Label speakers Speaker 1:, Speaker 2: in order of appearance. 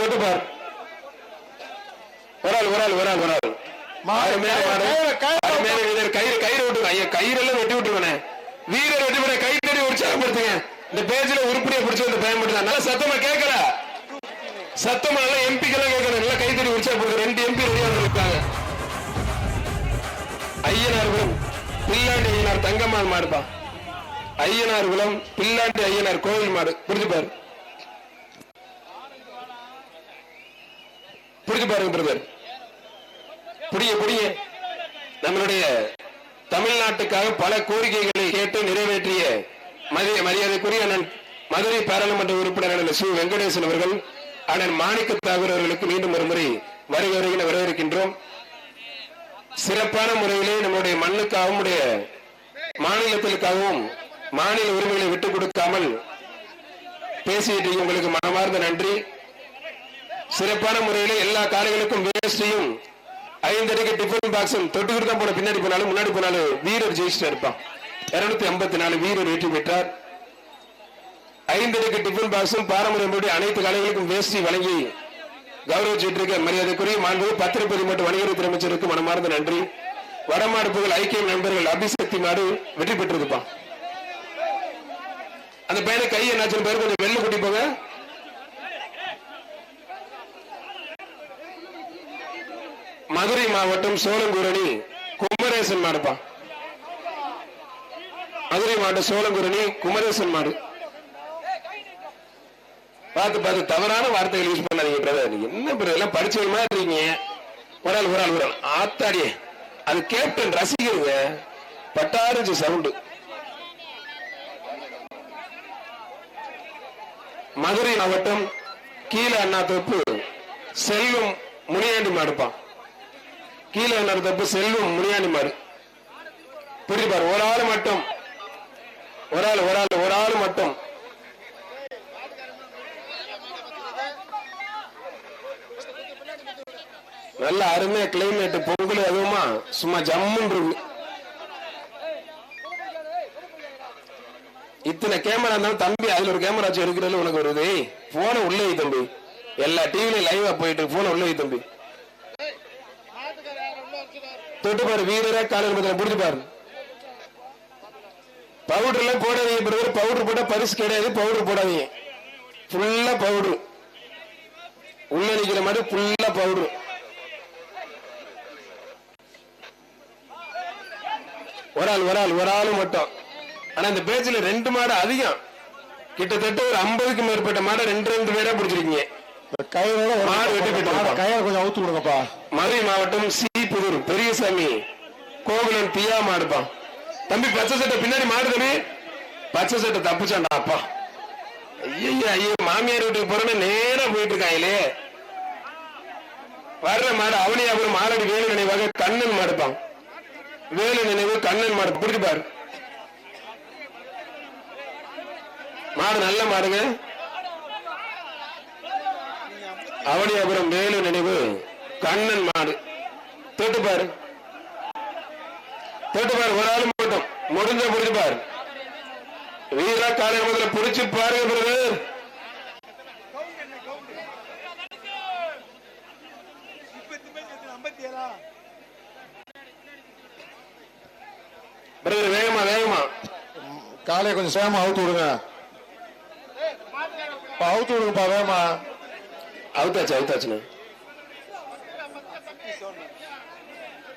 Speaker 1: தொட்டு பார். ஒரு ஆள் கயிறு விட்டுருங்க. ஐயா கயிறெல்லாம் வெட்டி விட்டுருவானே. வீரர் வெட்டி விட கை தடி உற்சாகப்படுத்துங்க. இந்த பேஜ்ல உருப்படியா பிடிச்ச வந்து பயன்படுத்த நல்லா சத்தமா கேட்கல. சத்தமா நல்லா எம்பிக்கெல்லாம் கேட்கல. நல்லா கை தடி உற்சாகப்படுத்த 2 MP ரெடியாக இருக்காங்க. ஐயனார்குளம் பில்லாண்டி ஐயனார் தங்கம்மாள் மாடுப்பா. ஐயனார்குளம் பில்லாண்டி ஐயனார் கோவில் மாடு. புரிஞ்சு பாரு, புரிஞ்சு பாருங்க பிரதர். புடிய நம்மளுடைய தமிழ்நாட்டுக்காக பல கோரிக்கைகளை கேட்டு நிறைவேற்றிய மரியாதைக்குரிய அண்ணன் மதுரை பாராளுமன்ற உறுப்பினர் அண்ணன் சு வெங்கடேசன் அவர்கள், அண்ணன் மாணிக்க தாகூர் அவர்களுக்கு மீண்டும் ஒரு முறை வருகிற வரவேற்கின்றோம். சிறப்பான முறையிலே நம்முடைய மண்ணுக்காகவும் மாநிலத்திற்காகவும் மாநில உரிமைகளை விட்டுக் கொடுக்காமல் பேசிட்டு உங்களுக்கு மனமார்ந்த நன்றி. சிறப்பான முறையிலே எல்லா காலைகளுக்கும் வேஸ்டையும் 5 அடிக்கு டிஃபன் பாக்ஸும் தொட்டுக்கிட்டு தான் போன. பின்னாடி போனாலும் முன்னாடி போனாலும் வீரர் ஜெயிச்சுட்டு இருப்பான். 254 வீரர் வெற்றி பெற்றார். 5 அடிக்கு டிஃபன் பாக்ஸும் பாரம்பரியப்படி அனைத்து காலைகளுக்கும் வேஸ்டி வழங்கி கௌரவிச்சிருக்க மரியாதைக்குரிய மாண்பு பத்திரப்பதி மற்றும் வணிகத்துறை அமைச்சருக்கு மனமார்ந்த நன்றி. வடமாடுப்புகள் ஐக்கிய நண்பர்கள் அபிசக்தி மாடு வெற்றி பெற்றிருப்பான். அந்த பையனை கை என்னாச்சு பேர் கொஞ்சம் வெள்ள குட்டி போங்க. மதுரை மாவட்டம் சோழங்குரணி குமரேசன் மாடுப்பா. மதுரை மாவட்டம் சோழங்குரணி குமரேசன் மாடு. பார்த்து தவறான வார்த்தைகள் யூஸ் பண்ணாதீங்க பிரதர். என்ன பிரதர் எல்லாம் படிச்ச மாதிரி இருக்கீங்க. ஒரு ஆள் ஆத்தாடியே அது கேப்டன் ரசிகருங்க. பட்டாரிச்சு சவுண்டு. மதுரை மாவட்டம் கீழ அண்ணா தோப்பு செல்வம் முனியாண்டி மாடுப்பான். கீழே தப்பு செல்வம் முனியாண்டி மாடு. புரியுது. ஒரு ஆள் மட்டும் நல்ல அருமையா கிளைமேட். பொங்கல் அதுவுமா சும்மா ஜம்முன்னு இருக்கு. இத்தனை கேமரா இருந்தாலும் தம்பி அதுல ஒரு கேமரா வச்சு எடுக்கிறது உனக்கு வருது. போன உள்ளே தம்பி, எல்லா டிவிலையும் லைவா போயிட்டு போன உள்ளே தம்பி. தொட்டு பாரு வீரரா காலையில் புரிஞ்சு பாரு. பவுடர் எல்லாம் போடாதீங்க பிரதர். பவுடர் போட்டா பரிசு கிடையாது. பவுடர் போடாதீங்க. ஃபுல்லா பவுடர் உள்ள நிக்கிற மாதிரி ஃபுல்லா பவுடர். ஒரு ஆள் மட்டும். ஆனா இந்த பேச்சில் 2 மாடு அதிகம். கிட்டத்தட்ட ஒரு 50க்கு மேற்பட்ட மாடை 2 பேரா பிடிச்சிருக்கீங்க. மதுரை மாவட்டம் சீபுதூர் பெரியசாமி கோகுலன் பியா மாடுப்பான். தம்பி பச்சை சட்டை பின்னாடி மாடு தம்பி. பச்சை சட்டை தப்புச்சாண்டா அப்பா. ஐயோ மாமியார் வீட்டுக்கு போறேன்னு நேரா போயிட்டு இருக்காங்களே. வர்ற மாடு அவனியாபுரம் மாலடி வேலு நினைவாக கண்ணன் மாடுப்பான். வேலு நினைவு கண்ணன் மாடு. புரிஞ்சு பாரு. மாடு நல்ல மாடுங்க. அவனியாபுரம் வேலு நினைவு கண்ணன் மாடு. தொட்டு பாரு. ஒரு ஆள் மட்டும் முடிஞ்ச புரிஞ்சு பாரு. வீரா காலை முதல்ல புடிச்சு பாருங்க பிரதர். பிரதர் வேகமா காலையை கொஞ்சம் சேமா அவுத்து விடுங்க. அவுத்து விடுங்கப்பா வேகமா. அவுத்தாச்சுண்ணா.